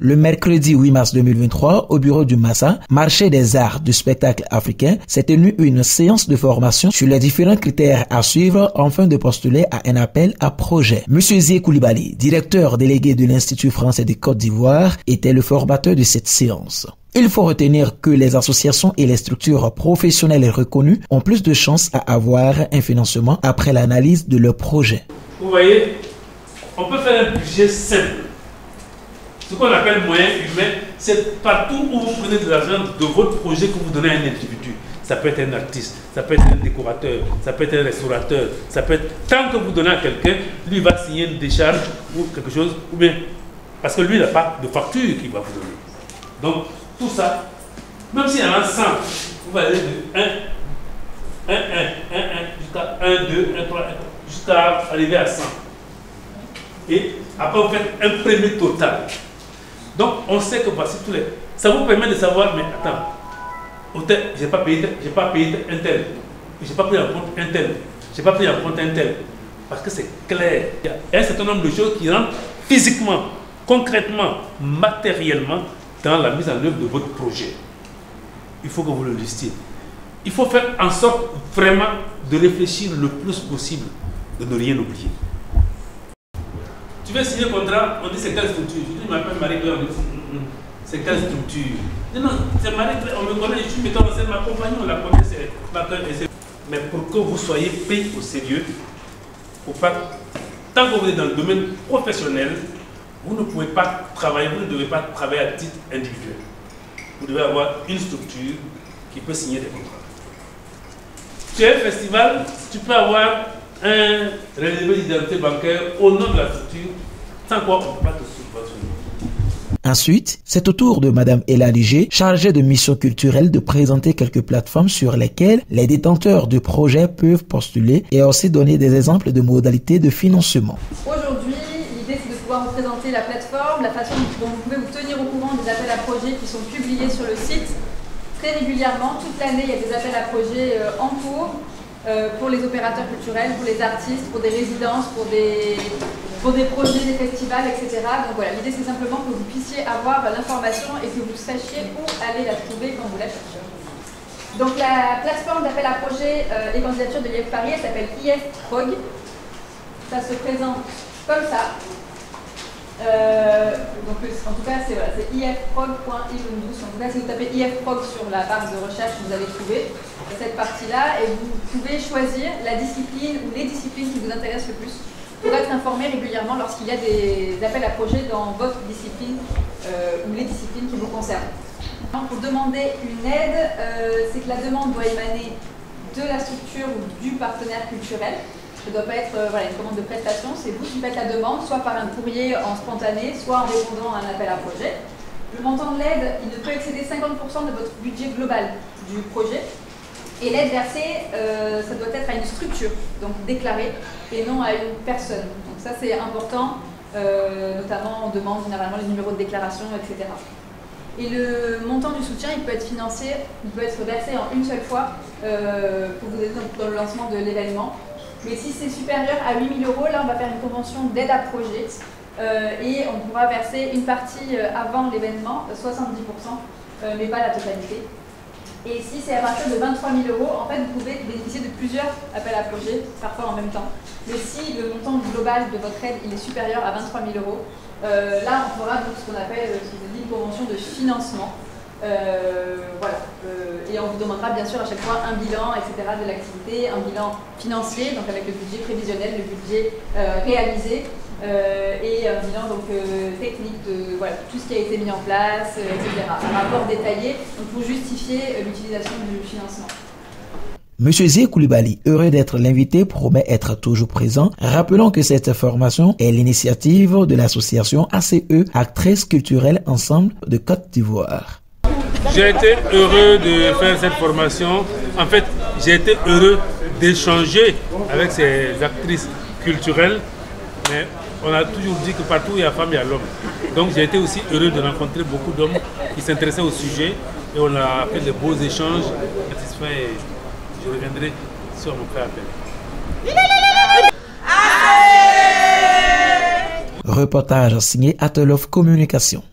Le mercredi 8 mars 2023, au bureau du Massa, marché des arts du spectacle africain, s'est tenue une séance de formation sur les différents critères à suivre afin de postuler à un appel à projet. Monsieur Zé Koulibaly, directeur délégué de l'Institut français de Côte d'Ivoire, était le formateur de cette séance. Il faut retenir que les associations et les structures professionnelles reconnues ont plus de chances à avoir un financement après l'analyse de leur projet. Vous voyez, on peut faire un budget simple. Ce qu'on appelle moyen humain, c'est partout où vous prenez de l'argent de votre projet que vous donnez à un individu. Ça peut être un artiste, ça peut être un décorateur, ça peut être un restaurateur, ça peut être... Tant que vous donnez à quelqu'un, lui va signer une décharge ou quelque chose, ou bien... Parce que lui n'a pas de facture qu'il va vous donner. Donc, tout ça, même s'il y en a 100, vous allez de 1, jusqu'à 1, 2, 1, 3, jusqu'à arriver à 100. Et après, vous faites un premier total. Donc, on sait que voici tous les... Ça vous permet de savoir, mais attends, je n'ai pas payé un tel, je n'ai pas pris en compte un tel, je n'ai pas pris en compte un tel. Parce que c'est clair. Il y a un certain nombre de choses qui rentrent physiquement, concrètement, matériellement, dans la mise en œuvre de votre projet. Il faut que vous le listiez. Il faut faire en sorte vraiment de réfléchir le plus possible, de ne rien oublier. Tu veux signer un contrat, on dit c'est quelle structure? Je dis, je m'appelle Marie-Claire, on dit, c'est quelle structure? Je dis, non, c'est Marie-Claire, on me connaît, je suis mettant en scène, ma compagnie, on la connaît, c'est Marie-Claire. Mais pour que vous soyez pris au sérieux, tant que vous êtes dans le domaine professionnel, vous ne pouvez pas travailler, vous ne devez pas travailler à titre individuel. Vous devez avoir une structure qui peut signer des contrats. Tu as un festival, tu peux avoir un relevé d'identité bancaire au nom de la structure, sans quoi on ne peut pas te subventionner. Ensuite, c'est au tour de Madame Ella Ligé, chargée de mission culturelle, de présenter quelques plateformes sur lesquelles les détenteurs de projets peuvent postuler et aussi donner des exemples de modalités de financement. Aujourd'hui, l'idée c'est de pouvoir vous présenter la plateforme, la façon dont vous pouvez vous tenir au courant des appels à projets qui sont publiés sur le site très régulièrement. Toute l'année, il y a des appels à projets en cours pour les opérateurs culturels, pour les artistes, pour des résidences, pour des projets, des festivals, etc. Donc voilà, l'idée c'est simplement que vous puissiez avoir l'information et que vous sachiez où aller la trouver quand vous la cherchez. Donc la plateforme d'appel à projets et candidature de l'IF Paris, elle s'appelle IF Prog. Ça se présente comme ça. Donc en tout cas c'est voilà, ifprog.ilundus. En tout cas si vous tapez ifprog sur la barre de recherche, vous allez trouver cette partie-là et vous pouvez choisir la discipline ou les disciplines qui vous intéressent le plus pour être informé régulièrement lorsqu'il y a des appels à projets dans votre discipline ou les disciplines qui vous concernent. Pour demander une aide, c'est que la demande doit émaner de la structure ou du partenaire culturel. Ça ne doit pas être une commande de prestation, c'est vous qui faites la demande, soit par un courrier en spontané, soit en répondant à un appel à projet. Le montant de l'aide, il ne peut excéder 50% de votre budget global du projet. Et l'aide versée, ça doit être à une structure, donc déclarée, et non à une personne. Donc ça c'est important, notamment on demande généralement les numéros de déclaration, etc. Et le montant du soutien, il peut être financé, il peut être versé en une seule fois pour vous aider dans le lancement de l'événement. Mais si c'est supérieur à 8 000 €, là on va faire une convention d'aide à projet et on pourra verser une partie avant l'événement, 70%, mais pas la totalité. Et si c'est à partir de 23 000 €, en fait, vous pouvez bénéficier de plusieurs appels à projets, parfois en même temps. Mais si le montant global de votre aide il est supérieur à 23 000 €, là, on fera donc ce qu'on appelle une convention de financement. Et on vous demandera bien sûr à chaque fois un bilan, etc. de l'activité, un bilan financier, donc avec le budget prévisionnel, le budget réalisé, et un bilan donc, technique de tout ce qui a été mis en place, etc. Un rapport détaillé donc, pour justifier l'utilisation du financement. Monsieur Zé Koulibaly, heureux d'être l'invité, promet être toujours présent. Rappelons que cette formation est l'initiative de l'association ACE, Actrices Culturelles Ensemble de Côte d'Ivoire. J'ai été heureux de faire cette formation. En fait, j'ai été heureux d'échanger avec ces actrices culturelles. Mais on a toujours dit que partout il y a femme, il y a l'homme. Donc j'ai été aussi heureux de rencontrer beaucoup d'hommes qui s'intéressaient au sujet. Et on a fait de beaux échanges. Satisfait et je reviendrai sur mon préappel. Reportage signé Atelov Communication.